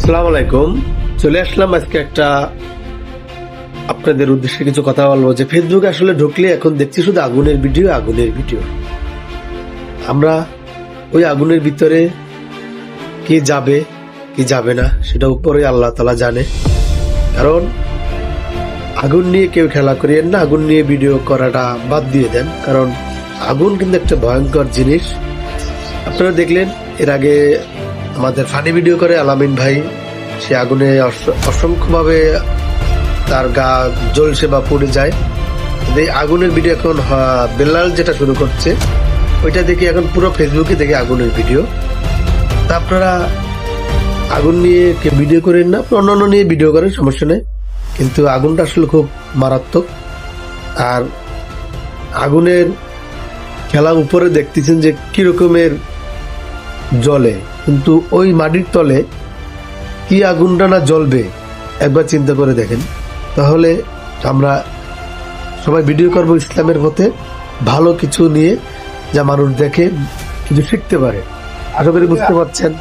আসসালামু আলাইকুম। চলে আসলাম আজকে একটা আপনাদের উদ্দেশ্যে কিছু কথা বলবো যে ফেসবুকে আসলে ঢুকলে এখন দেখছি শুধু আগুনের ভিডিও। আমরা ওই আগুনের ভিতরে কি যাবে কি যাবে না সেটা উপরে আল্লাহ তাআলা জানে। কারণ আগুন নিয়ে কেউ খেলা করিয়েন না, আগুন নিয়ে ভিডিও করাটা বাদ দিয়ে দেন। কারণ আগুন কিন্তু একটা ভয়ঙ্কর জিনিস। আপনারা দেখলেন এর আগে আমাদের ফানি ভিডিও করে আলামিন ভাই, সে আগুনে অসংখ্যভাবে তার গা জ্বলছে বা পুড়ে যায়। এই আগুনের ভিডিও এখন বেলাল যেটা শুরু করছে ওইটা দেখে এখন পুরো ফেসবুকে দেখে আগুনের ভিডিও। তা আপনারা আগুন নিয়ে ভিডিও করেন না, অন্যান্য নিয়ে ভিডিও করেন, সমস্যা নেই, কিন্তু আগুনটা আসলে খুব মারাত্মক। আর আগুনের খেলা উপরে দেখতেছেন যে কিরকমের জ্বলে, কিন্তু ওই মাটির তলে কি আগুনটা না জ্বলবে একবার চিন্তা করে দেখেন। তাহলে আমরা সবাই ভিডিও করব ইসলামের পথে, ভালো কিছু নিয়ে, যা মানুষ দেখে কিছু শিখতে পারে। আশা করি বুঝতে পারছেন।